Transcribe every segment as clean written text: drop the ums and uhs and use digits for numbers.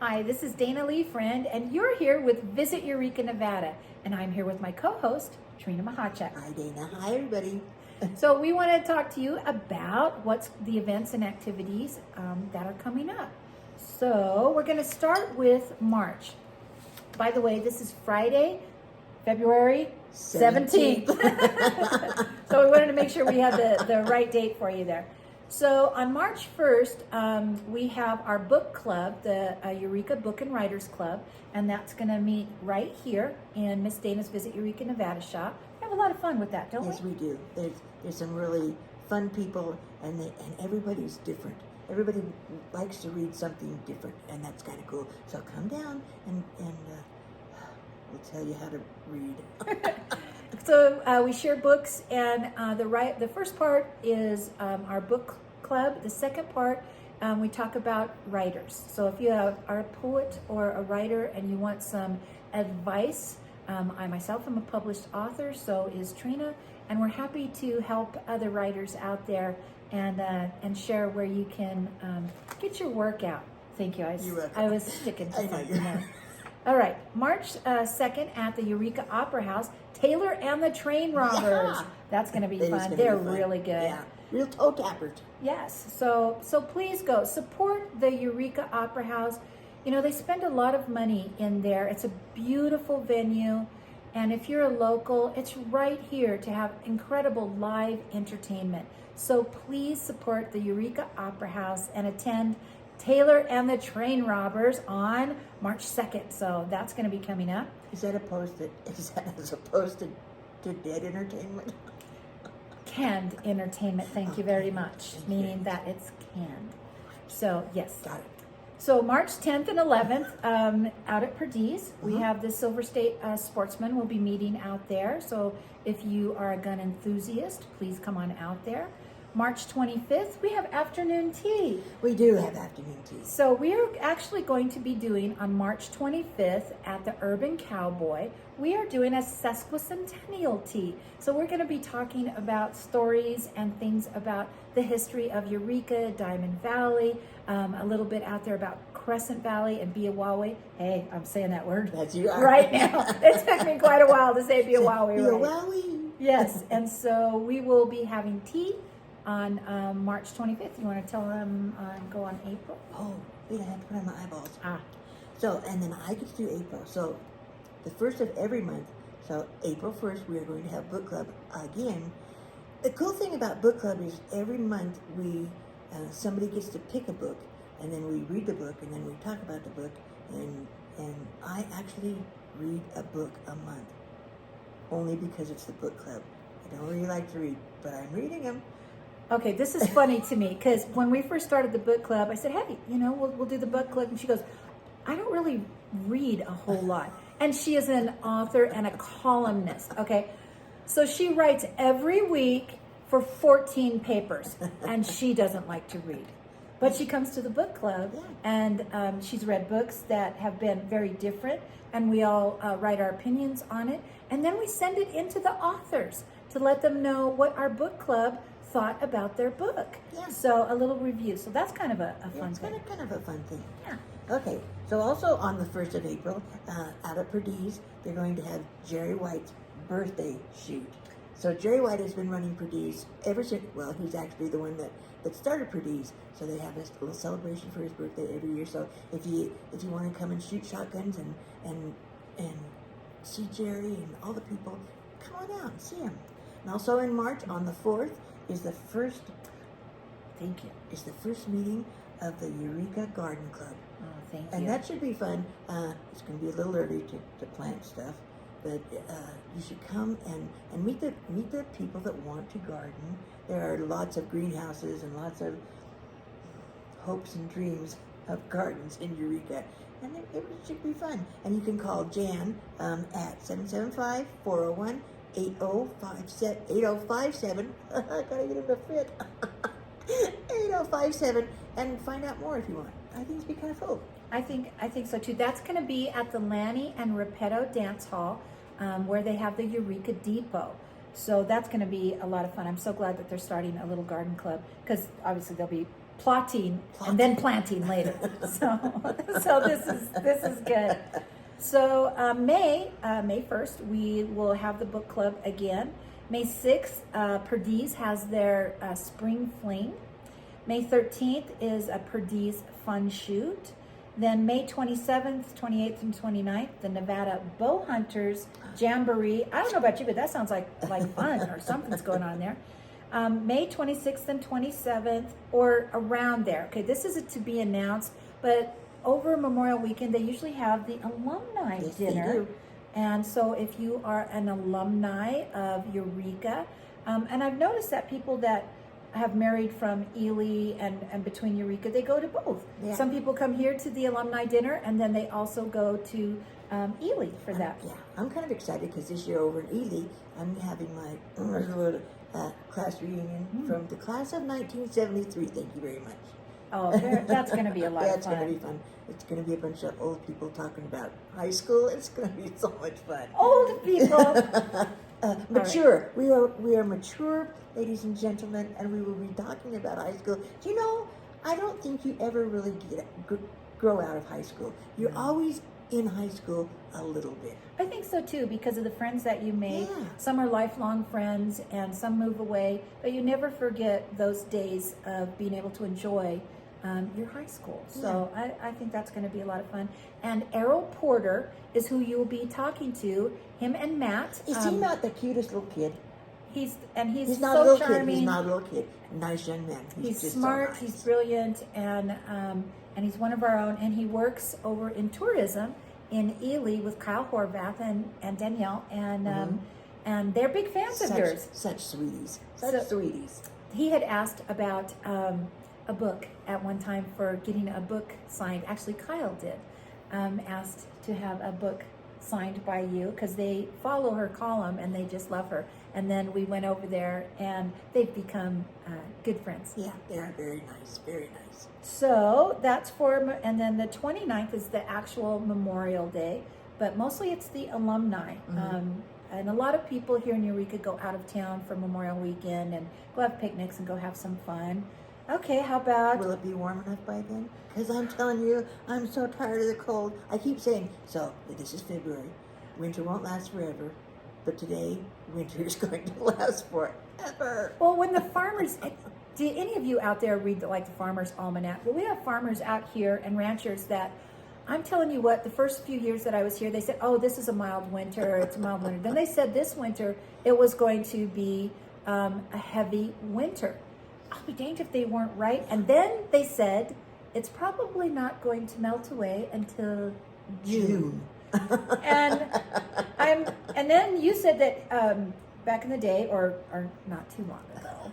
Hi, this is Dana Lee Fruend, and you're here with Visit Eureka Nevada. And I'm here with my co-host, Trina Machacek. Hi, Dana. Hi, everybody. So we want to talk to you about what's the events and activities that are coming up. So we're going to start with March. By the way, this is Friday, February 17th. So we wanted to make sure we had the right date for you there. So on March 1st, we have our book club, the Eureka Book and Writers Club, and that's going to meet right here in Miss Dana's Visit Eureka Nevada shop. We have a lot of fun with that, don't we? Yes, we do. There's some really fun people, and everybody's different. Everybody likes to read something different, and that's kind of cool. So come down, and we'll tell you how to read. So we share books, and the first part is our book club. The second part, we talk about writers. So if you are a poet or a writer and you want some advice, I myself am a published author, so is Trina, and we're happy to help other writers out there and share where you can get your work out. Thank you. I was sticking to something there. All right, March 2nd at the Eureka Opera House, Taylor and the Train Robbers. Yeah. That's going to be fun. They're really good. Yeah, real toe tappers. Yes, so please go support the Eureka Opera House. You know, they spend a lot of money in there. It's a beautiful venue, and if you're a local, it's right here to have incredible live entertainment. So please support the Eureka Opera House and attend Taylor and the Train Robbers on March 2nd. So that's going to be coming up. Is that as opposed to dead entertainment? Canned entertainment, thank you very much. Meaning that it's canned. So, yes. Got it. So March 10th and 11th, out at Perdiz, we have the Silver State Sportsmen will be meeting out there. So if you are a gun enthusiast, please come on out there. March 25th, we have afternoon tea. We do have afternoon tea. So we are actually going to be doing on March 25th at the Urban Cowboy, we are doing a sesquicentennial tea. So we're going to be talking about stories and things about the history of Eureka, Diamond Valley, a little bit out there about Crescent Valley and Biawawi. Hey, I'm saying that word That's you are. right now. It took me quite a while to say Biawawi. Biawawi. Yes, and so we will be having tea on March 25th. You want to tell them go on April? Oh, wait, I have to put on my eyeballs. Ah. So, and then I get to do April. So, the first of every month, so April 1st, we are going to have book club again. The cool thing about book club is every month somebody gets to pick a book, and then we read the book, and then we talk about the book, and I actually read a book a month, only because it's the book club. I don't really like to read, but I'm reading them. Okay, this is funny to me because when we first started the book club, I said, hey, we'll do the book club. And she goes, I don't really read a whole lot. And she is an author and a columnist, okay? So she writes every week for 14 papers, and she doesn't like to read. But she comes to the book club, and she's read books that have been very different, and we all write our opinions on it. And then we send it into the authors to let them know what our book club thought about their book. Yeah. So a little review. So that's kind of a fun thing. It's kind of a fun thing. Yeah. Okay. So also on the 1st of April, out at Perdiz, they're going to have Jerry White's birthday shoot. So Jerry White has been running Perdiz ever since, well, he's actually the one that started Perdiz. So they have a little celebration for his birthday every year. So if you want to come and shoot shotguns and see Jerry and all the people, come on out and see him. And also in March, on the 4th, is the first meeting of the Eureka Garden Club. Oh, thank you. And that should be fun. It's going to be a little early to plant stuff, but you should come and meet the people that want to garden. There are lots of greenhouses and lots of hopes and dreams of gardens in Eureka, and it should be fun. And you can call Jan at 775-401 8057. I gotta get him to fit. 8057, and find out more if you want. I think it's be kind of cool. I think so too. That's going to be at the Lanny and Repetto Dance Hall, where they have the Eureka Depot. So that's going to be a lot of fun. I'm so glad that they're starting a little garden club because obviously there'll be plotting and then planting later. So this is good. So May 1st, we will have the book club again. May 6th, Perdiz has their spring fling. May 13th is a Perdiz fun shoot. Then May 27th, 28th, and 29th, the Nevada Bow Hunters Jamboree. I don't know about you, but that sounds like fun or something's going on there. May 26th and 27th, or around there. Okay, this is to be announced, but over Memorial Weekend, they usually have the alumni dinner. And so if you are an alumni of Eureka, and I've noticed that people that have married from Ely and between Eureka, they go to both. Yeah. Some people come here to the alumni dinner, and then they also go to Ely for that. Yeah, I'm kind of excited because this year over in Ely, I'm having my class reunion from the class of 1973. Thank you very much. Oh, that's going to be a lot of That's fun. going to be fun. It's going to be a bunch of old people talking about high school. It's going to be so much fun. Old people. Mature. Right. We are mature, ladies and gentlemen, and we will be talking about high school. Do you know, I don't think you ever really grow out of high school. You're always in high school a little bit. I think so too, because of the friends that you make. Yeah. Some are lifelong friends and some move away, but you never forget those days of being able to enjoy your high school. So I think that's going to be a lot of fun. And Errol Porter is who you will be talking to, him and Matt. Is he not the cutest little kid? He's not so a little charming. kid. He's not a little kid. Nice young man. He's just smart. So nice. He's brilliant, and he's one of our own. And he works over in tourism in Ely with Kyle Horvath and Danielle, and they're big fans of yours. Such sweeties. Sweeties. He had asked about a book at one time for getting a book signed. Actually, Kyle did asked to have a book signed by you because they follow her column and they just love her. And then we went over there and they've become good friends. Yeah, they are very nice, very nice. So that's and then the 29th is the actual Memorial Day, but mostly it's the alumni. And a lot of people here in Eureka go out of town for Memorial Weekend and go have picnics and go have some fun. Okay, how about... Will it be warm enough by then? Because I'm telling you, I'm so tired of the cold. I keep saying, so this is February. Winter won't last forever. But today, winter is going to last forever. Well, when the farmers... Do any of you out there read the Farmer's Almanac? Well, we have farmers out here and ranchers that... I'm telling you what, the first few years that I was here, they said, oh, this is a mild winter. It's a mild winter. Then they said this winter, it was going to be a heavy winter. I'll be danged if they weren't right. And then they said, it's probably not going to melt away until June. and then you said that back in the day, or not too long ago,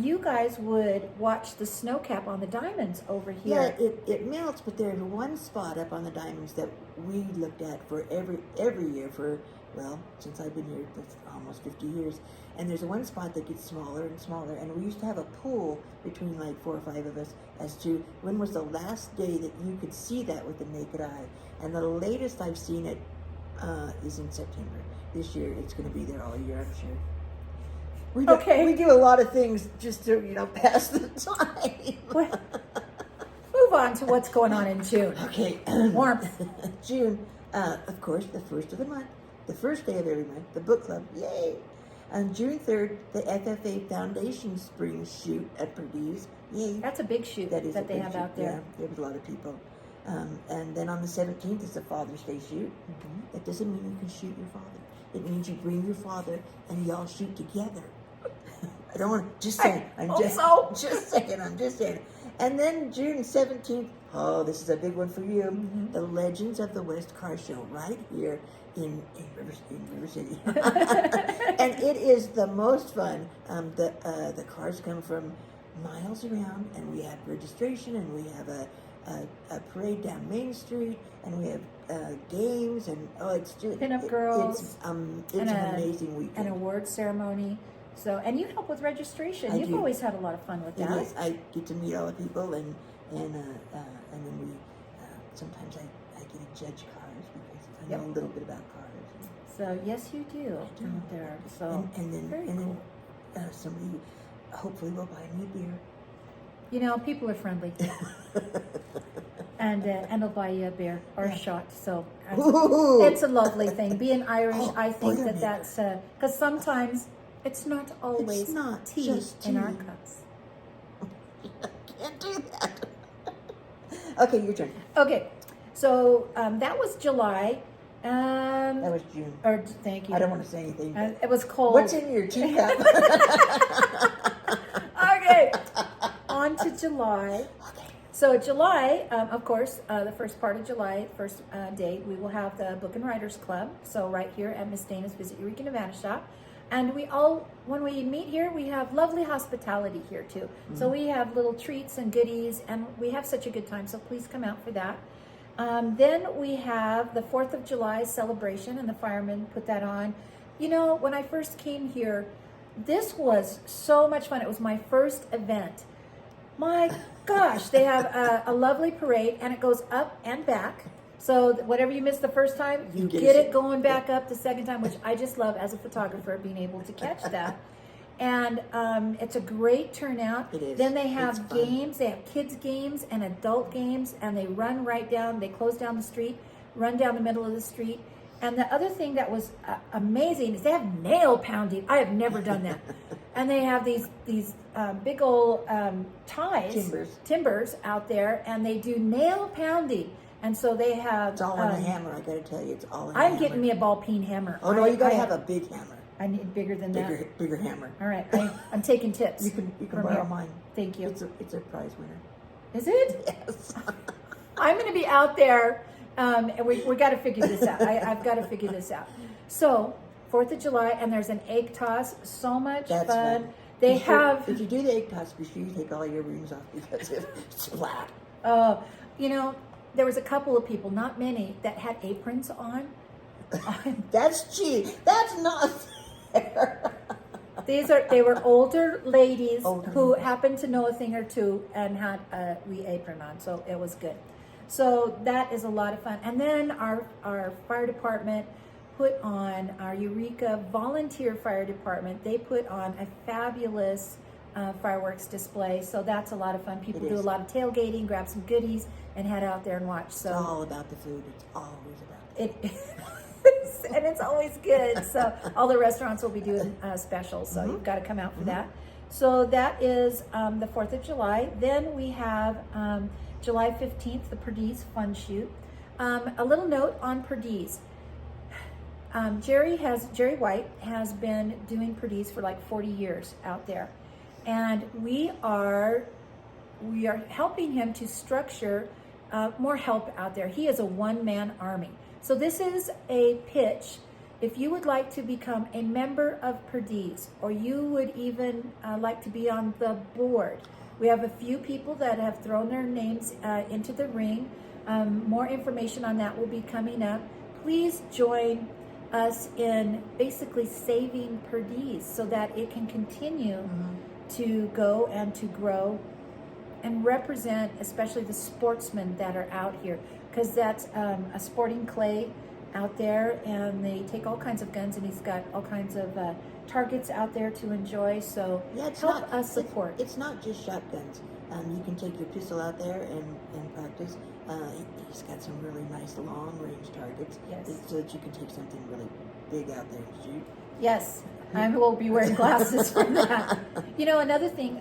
you guys would watch the snow cap on the diamonds over here. Yeah, it melts, but there's one spot up on the diamonds that we looked at for every year for, well, since I've been here, that's almost 50 years. And there's one spot that gets smaller and smaller. And we used to have a pool between like 4 or 5 of us as to when was the last day that you could see that with the naked eye. And the latest I've seen it is in September. This year, it's going to be there all year, I'm sure. We do a lot of things just to, pass the time. Move on to what's going on in June. Okay. Warmth. June, of course, the first of the month, the first day of every month, the book club, yay! On June 3rd, the FFA Foundation Spring Shoot at Perdiz, yay! That's a big shoot that they have out there. Yeah, there was a lot of people. And then on the 17th is the Father's Day shoot. That doesn't mean you can shoot your father. It means you bring your father and y'all shoot together. I don't want to, just saying. I'm just saying. And then June 17th, oh, this is a big one for you. The Legends of the West Car Show right here in River City. And it is the most fun. The cars come from miles around, and we have registration, and we have a parade down Main Street, and we have games, and it's just Pin-up girls. It's an amazing weekend. An award ceremony. So, and you help with registration. You've always had a lot of fun with that. It is. I get to meet all the people, and then we sometimes I get to judge cars because I know a little bit about cars. So yes, you do. Out there. So then somebody hopefully will buy me a beer. You know, people are friendly. And they'll buy you a beer or a shot. So it's a lovely thing. Being Irish, I think that's because sometimes it's not always tea just in tea. our cups. Can't do that. Okay, your turn. Okay, so that was July. That was June. Or thank you. I don't want to say anything. It was cold. What's in your teacup? Okay, on to July. So July, of course, the first part of July, first day, we will have the Book and Writers Club. So right here at Miss Dana's Visit Eureka Nevada shop. And when we meet here, we have lovely hospitality here too. Mm-hmm. So we have little treats and goodies, and we have such a good time. So please come out for that. Then we have the 4th of July celebration, and the firemen put that on. You know, when I first came here, this was so much fun. It was my first event. My gosh, they have a lovely parade, and it goes up and back. So whatever you missed the first time, you get it going back up the second time, which I just love as a photographer, being able to catch that. And it's a great turnout. It is. Then they have games. They have kids games and adult games, and they run right down. They close down the street, run down the middle of the street. And the other thing that was amazing is they have nail pounding. I have never done that. And they have these big old timbers out there, and they do nail pounding. And so they have. It's all on a hammer. I got to tell you, it's all on a I'm hammer. getting me a ball peen hammer. Oh no, you got to have a big hammer. I need bigger than that. Bigger hammer. All right, I'm taking tips. You can borrow mine. Thank you. It's a prize winner. Is it? Yes. I'm going to be out there, and we got to figure this out. I've got to figure this out. So 4th of July, and there's an egg toss. So much fun. They have. If you do the egg toss, be sure you take all your rings off because it's flat. You know, there was a couple of people, not many, that had aprons on. That's cheap. That's not fair. They were older ladies who happened to know a thing or two and had a wee apron on, so it was good. So that is a lot of fun. And then our fire department put on, our Eureka Volunteer Fire Department, they put on a fabulous fireworks display. So that's a lot of fun. People do a lot of tailgating, grab some goodies, and head out there and watch. So it's all about the food. It's always about the food. And it's always good. So all the restaurants will be doing specials. So you've got to come out for that. So that is the 4th of July. Then we have July 15th, the Perdiz Fun Shoot. A little note on Perdiz. Jerry White has been doing Perdiz for like 40 years out there. And we are helping him to structure more help out there. He is a one-man army. So this is a pitch. If you would like to become a member of Perdiz, or you would even like to be on the board, we have a few people that have thrown their names into the ring. More information on that will be coming up. Please join us in basically saving Perdiz so that it can continue to go and to grow and represent especially the sportsmen that are out here, because that's a sporting clay out there, and they take all kinds of guns, and he's got all kinds of targets out there to enjoy. So help us support. It's not just shotguns. You can take your pistol out there and practice. He's got some really nice long range targets, so that you can take something really big out there and shoot. Yes, I will be wearing glasses for that. You know, another thing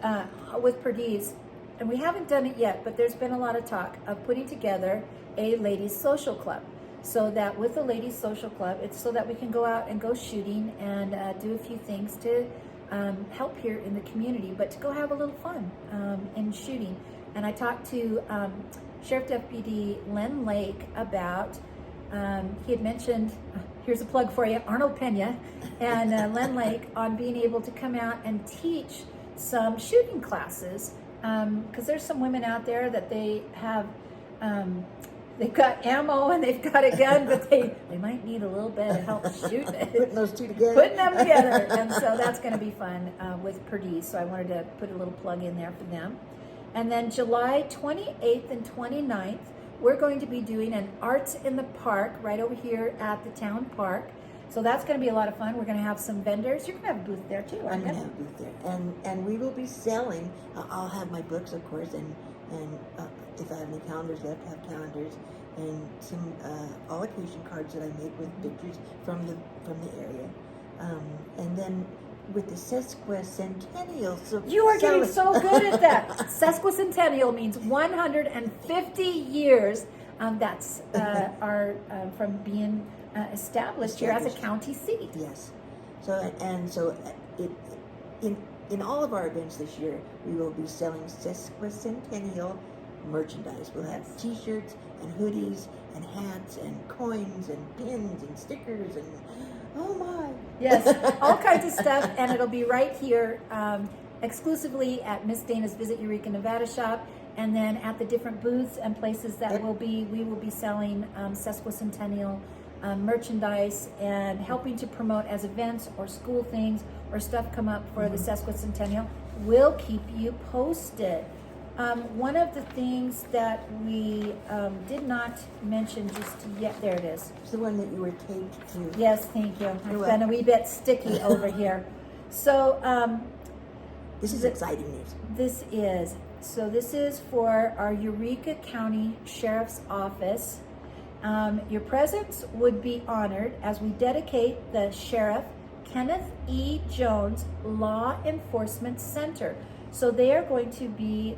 with Perdiz, and we haven't done it yet, but there's been a lot of talk of putting together a ladies' social club. So that with the ladies' social club, it's so that we can go out and go shooting and do a few things to help here in the community, but to go have a little fun in shooting. And I talked to Sheriff Deputy Len Lake about, he had mentioned, here's a plug for you, Arnold Pena and Len Lake, on being able to come out and teach some shooting classes, because there's some women out there that they have, they've got ammo and they've got a gun, but they might need a little bit of help shooting it. Putting those two together. Putting them together. And so that's going to be fun with Perdiz. So I wanted to put a little plug in there for them. And then July 28th and 29th, we're going to be doing an Arts in the Park right over here at the town park. So that's going to be a lot of fun. We're going to have some vendors. You're going to have a booth there too, I'm aren't going you? to have a booth there. And we will be selling, I'll have my books, of course, and if I have any calendars left, I have calendars, and some all occasion cards that I make with pictures from the area. And then with the sesquicentennial. So You are getting so good at that. Sesquicentennial means 150 years. That's our from being established here as a county seat. Yes. So in all of our events this year, we will be selling sesquicentennial merchandise. We'll have T-shirts and hoodies and hats and coins and pins and stickers and oh my. Yes, all kinds of stuff, and it'll be right here exclusively at Miss Dana's Visit Eureka Nevada shop, and then at the different booths and places that we will be selling sesquicentennial merchandise and helping to promote as events or school things or stuff come up for the sesquicentennial. We'll keep you posted. One of the things that we did not mention just yet, there it is. It's the one that you were taped to. Yes, thank you. It's been a wee bit sticky over here. So this is exciting news. This is for our Eureka County Sheriff's Office. Your presence would be honored as we dedicate the Sheriff Kenneth E. Jones Law Enforcement Center. So they are going to be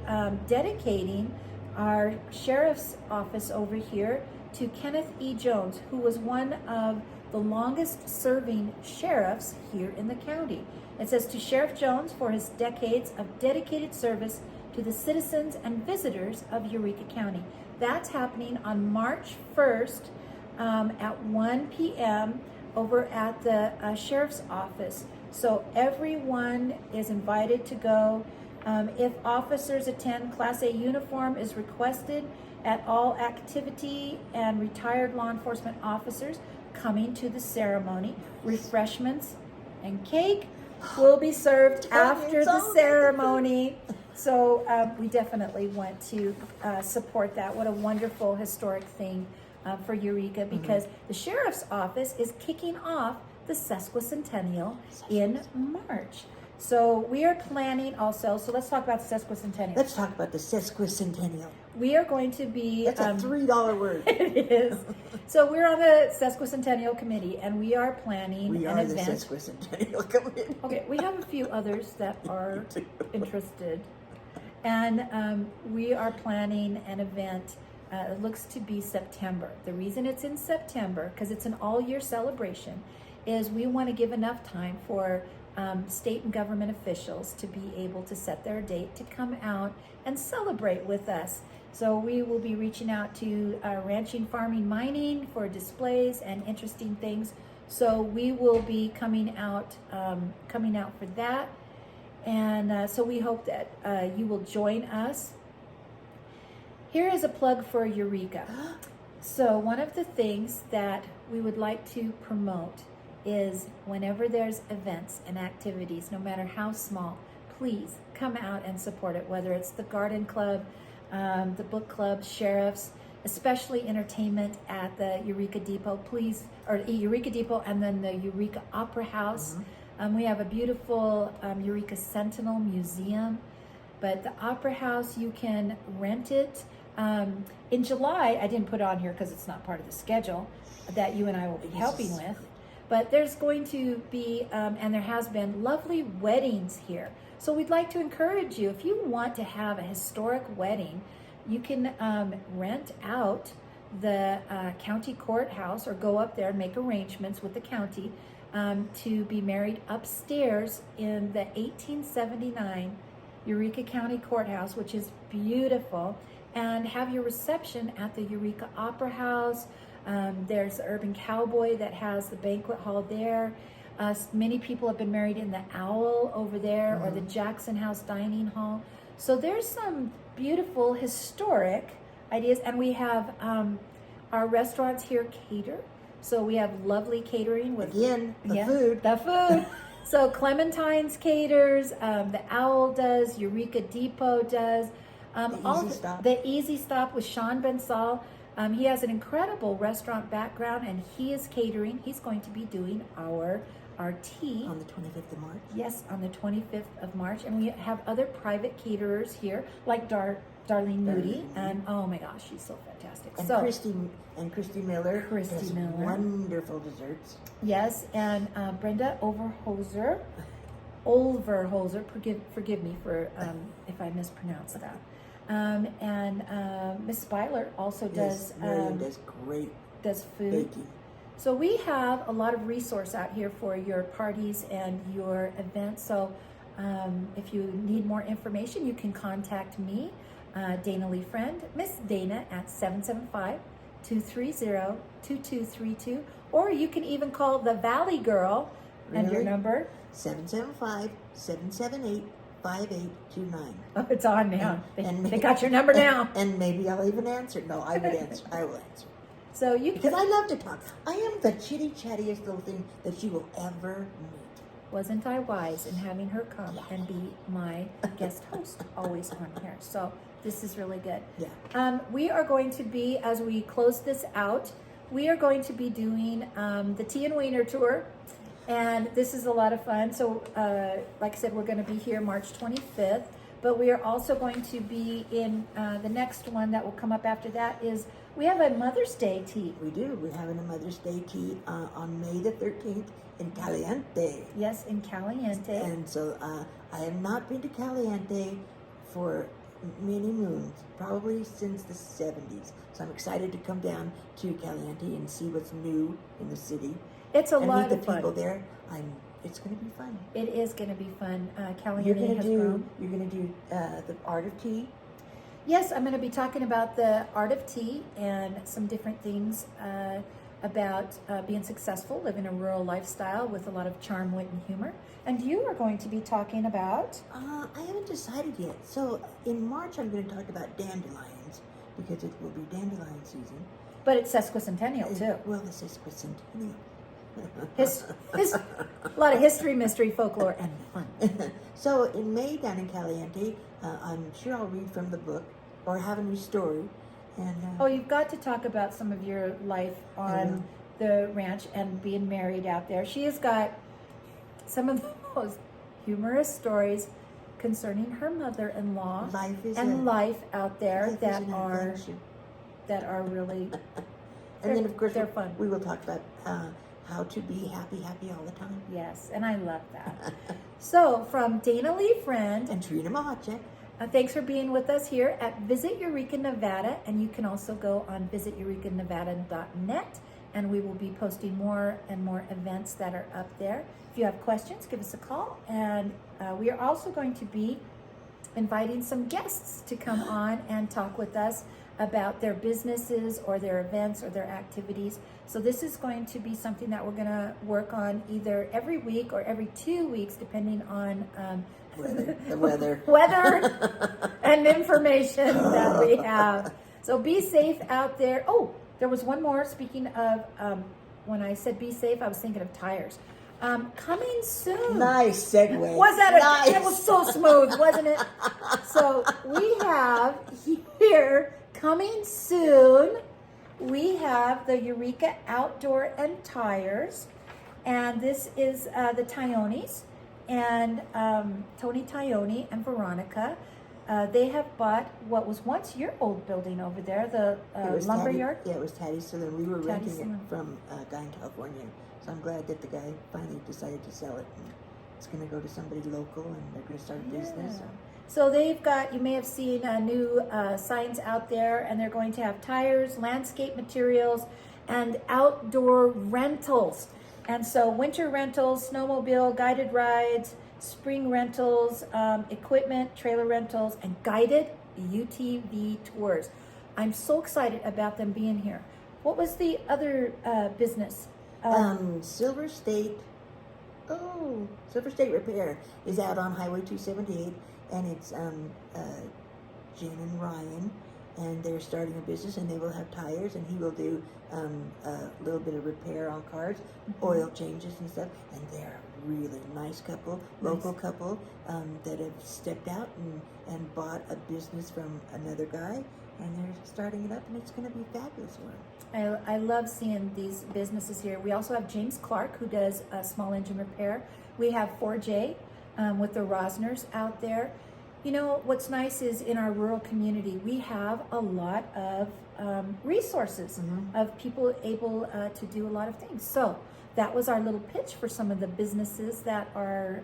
dedicating our Sheriff's Office over here to Kenneth E. Jones, who was one of the longest serving sheriffs here in the county. It says to Sheriff Jones for his decades of dedicated service to the citizens and visitors of Eureka County. That's happening on March 1st at 1 p.m. over at the Sheriff's Office. So everyone is invited to go. If officers attend, Class A uniform is requested at all activity and retired law enforcement officers coming to the ceremony. Refreshments and cake will be served after the ceremony. So we definitely want to support that. What a wonderful historic thing for Eureka, because the Sheriff's Office is kicking off the sesquicentennial in March. So we are planning also, so let's talk about the sesquicentennial. Let's talk about the sesquicentennial. We are going to be... That's a $3 word. It is. So we're on the sesquicentennial committee, and we are planning an event. We are the sesquicentennial committee. Okay, we have a few others that are interested. And we are planning an event. It looks to be September. The reason it's in September, because it's an all-year celebration, is we want to give enough time for state and government officials to be able to set their date to come out and celebrate with us. So we will be reaching out to ranching, farming, mining for displays and interesting things. So we will be coming out for that. And so we hope that you will join us. Here is a plug for Eureka. So one of the things that we would like to promote is whenever there's events and activities, no matter how small, please come out and support it, whether it's the garden club, the book club, sheriffs, especially entertainment at the Eureka Depot, please, or Eureka Depot, and then the Eureka Opera House. We have a beautiful Eureka Sentinel Museum, but the Opera House, you can rent it. In July, I didn't put it on here because it's not part of the schedule that you and I will be helping with. But there's going to be, and there has been, lovely weddings here. So we'd like to encourage you, if you want to have a historic wedding, you can rent out the county courthouse or go up there and make arrangements with the county to be married upstairs in the 1879 Eureka County Courthouse, which is beautiful, and have your reception at the Eureka Opera House. There's the Urban Cowboy that has the banquet hall there. Many people have been married in the Owl over there, or the Jackson House Dining Hall. So there's some beautiful historic ideas, and we have our restaurants here cater. So we have lovely catering with food. The food. So Clementine's caters, the Owl does, Eureka Depot does. The Easy Stop. The Easy Stop with Sean Bensal. He has an incredible restaurant background, and he is catering. He's going to be doing our tea. On the 25th of March? Yes, on the 25th of March. And we have other private caterers here, like Darlene Moody. And oh my gosh, she's so fantastic. And Christy Miller. Christy does Miller. Wonderful desserts. Yes, and Brenda Overhoser, forgive me for if I mispronounce that. And Miss Speiler also does. Yes, Miriam does great food. baking. So we have a lot of resource out here for your parties and your events. So if you need more information, you can contact me, Dana Lee Friend, Miss Dana at 775-230-2232, or you can even call the Valley Girl. And your number? 775-778-5829. Oh, it's on now. And they got your number now. And maybe I'll even answer. No, I would answer. I will answer. So you Because I love to talk. I am the chitty chattiest little thing that you will ever meet. Wasn't I wise in having her come and be my guest host always on here? So this is really good. Yeah. We are going to be, as we close this out, we are going to be doing the Tea and Wiener Tour. And this is a lot of fun. So like I said, we're going to be here March 25th. But we are also going to be in the next one that will come up after that is we have a Mother's Day tea. We do. We're having a Mother's Day tea on May the 13th in Caliente. Yes, in Caliente. And so I have not been to Caliente for many moons, probably since the 70s. So I'm excited to come down to Caliente and see what's new in the city. It's a lot of fun. of fun. People there. It's going to be fun. It is going to be fun. Caliente You're going has to grown. do the art of tea. Yes, I'm going to be talking about the art of tea and some different things about being successful, living a rural lifestyle with a lot of charm, wit, and humor. And you are going to be talking about? I haven't decided yet. So in March, I'm going to talk about dandelions because it will be dandelion season. But it's sesquicentennial too. Well, the sesquicentennial. A lot of history, mystery, folklore, and fun. So in May down in Caliente, I'm sure I'll read from the book or have a new story. And you've got to talk about some of your life on the ranch and being married out there. She has got some of the most humorous stories concerning her mother-in-law life out there that are really and then of course they're fun. We will talk about how to be happy all the time. Yes, and I love that. So from Dana Lee Friend and Trina Machacek. Thanks for being with us here at Visit Eureka Nevada, and you can also go on visiteurekanevada.net, and we will be posting more and more events that are up there. If you have questions, give us a call, and we are also going to be inviting some guests to come on and talk with us about their businesses or their events or their activities. So this is going to be something that we're going to work on either every week or every 2 weeks, depending on the weather and information that we have. So be safe out there. Oh, there was one more. Speaking of, when I said be safe, I was thinking of tires. Coming soon. Nice segue. Was that nice? It was so smooth, wasn't it? So we have here coming soon. We have the Eureka Outdoor and Tires, and this is the Tyones, and Tony Tyone and Veronica. They have bought what was once your old building over there, the lumber yard. Yeah, it was Taddy's Saloon. We were renting it from a guy in California. So I'm glad that the guy finally decided to sell it. And it's going to go to somebody local, and they're going to start a business. So they've got, you may have seen new signs out there, and they're going to have tires, landscape materials, and outdoor rentals. And so winter rentals, snowmobile, guided rides, spring rentals, equipment, trailer rentals, and guided UTV tours. I'm so excited about them being here. What was the other business? Silver State Repair is out on Highway 278, and it's Jen and Ryan, and they're starting a business, and they will have tires, and he will do a little bit of repair on cars, oil changes and stuff, and they're a really nice couple, local couple that have stepped out and bought a business from another guy, and they're starting it up, and it's going to be fabulous for them. I love seeing these businesses here. We also have James Clark, who does small engine repair. We have 4J with the Rosners out there. You know, what's nice is in our rural community, we have a lot of resources of people able to do a lot of things. So that was our little pitch for some of the businesses that are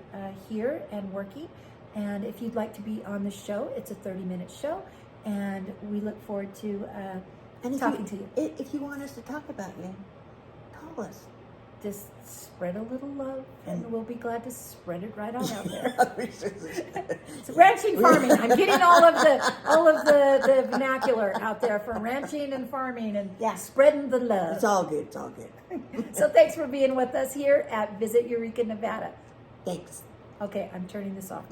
here and working. And if you'd like to be on the show, it's a 30-minute show, and we look forward to talking to you. If you want us to talk about you, call us. Just spread a little love, and we'll be glad to spread it right on out there. It's ranching, farming. I'm getting all of the vernacular out there for ranching and farming and spreading the love. It's all good. It's all good. So thanks for being with us here at Visit Eureka, Nevada. Thanks. Okay, I'm turning this off.